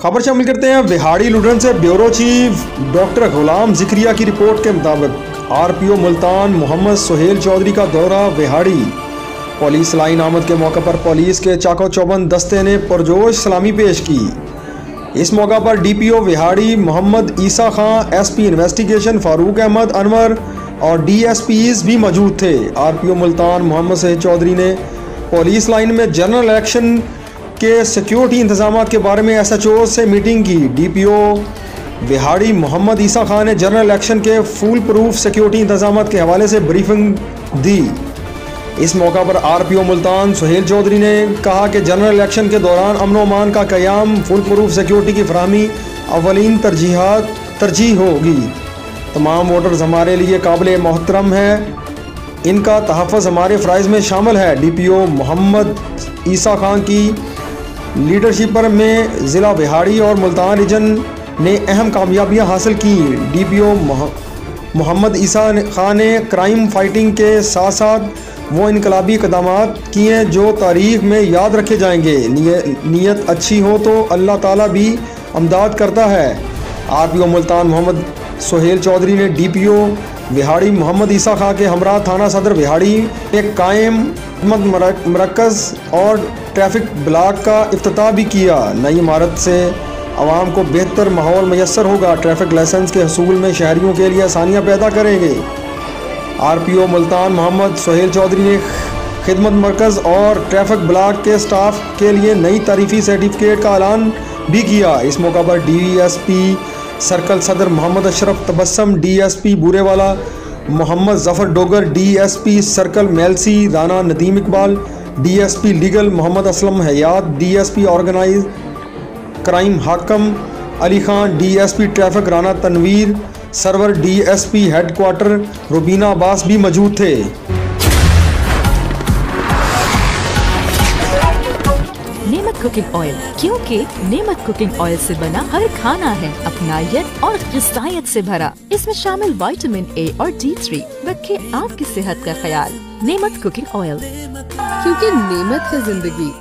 खबर शामिल करते हैं विहाड़ी लुधियाना से। ब्यूरो चीफ डॉक्टर गुलाम जिक्रिया की रिपोर्ट के मुताबिक आरपीओ मुल्तान मोहम्मद सुहेल चौधरी का दौरा विहाड़ी। पुलिस लाइन आमद के मौके पर पुलिस के चाको चौबंद दस्ते ने पुरजोश सलामी पेश की। इस मौका पर डीपीओ विहाड़ी मोहम्मद ईसा खां, एसपी इन्वेस्टिगेशन फारूक अहमद अनवर और डीएसपीज भी मौजूद थे। आरपीओ मुल्तान मोहम्मद सुहेल चौधरी ने पुलिस लाइन में जनरल इलेक्शन के सिक्योरिटी इंतजाम के बारे में एसएचओ से मीटिंग की। डीपीओ विहाड़ी मोहम्मद ईसा खान ने जनरल इलेक्शन के फुल प्रूफ सिक्योरिटी इंतजाम के हवाले से ब्रीफिंग दी। इस मौका पर आरपीओ मुल्तान सुहेल चौधरी ने कहा कि जनरल इलेक्शन के दौरान अमन व अमान का क़याम, फुल प्रूफ सिक्योरिटी की फराहमी अवलीन तरजीह होगी। तमाम वोटर्स हमारे लिए काबिल मोहतरम हैं, इनका तहफ़्फ़ुज़ हमारे फ़राइज़ में शामिल है। डीपीओ मोहम्मद ईसा खान की लीडरशिप में ज़िला विहाड़ी और मुल्तान रीजन ने अहम कामयाबियाँ हासिल की। डीपीओ मोहम्मद ईसा खान ने क्राइम फाइटिंग के साथ साथ वो इनकलाबी इक़दामात किए जो तारीख़ में याद रखे जाएंगे। नीयत अच्छी हो तो अल्लाह ताला भी अमदाद करता है। आरपीओ मुल्तान मोहम्मद सुहेल चौधरी ने डीपीओ विहाड़ी मोहम्मद ईसा खां के हमरा थाना सदर विहाड़ी में कायम मरकज़ और ट्रैफिक ब्लॉक का इफ्तिताह भी किया। नई इमारत से आवाम को बेहतर माहौल मैसर होगा। ट्रैफिक लाइसेंस के हसूल में शहरियों के लिए आसानियाँ पैदा करेंगे। आरपीओ मुल्तान मोहम्मद सुहेल चौधरी ने खिदमत मरकज़ और ट्रैफिक ब्लॉक के स्टाफ के लिए नई तारीफ़ी सर्टिफिकेट का ऐलान भी किया। इस मौका पर DSP circle Sadar Mohammad Ashraf Tabassum, DSP Burewala Mohammad Zafar Dogar, DSP circle Mailsi Rana Nadeem Iqbal, DSP legal Mohammad Aslam Hayat, DSP organise crime Hakam Ali Khan, DSP traffic Rana Tanveer Sarwar, DSP headquarter Rubina Abbas भी मौजूद थे। नेमत कुकिंग ऑयल, क्योंकि नेमत कुकिंग ऑयल से बना हर खाना है अपनायत और ग़िज़ायत से भरा। इसमें शामिल विटामिन ए और D3 रखे आपकी सेहत का ख्याल। नेमत कुकिंग ऑयल, क्योंकि नेमत है जिंदगी।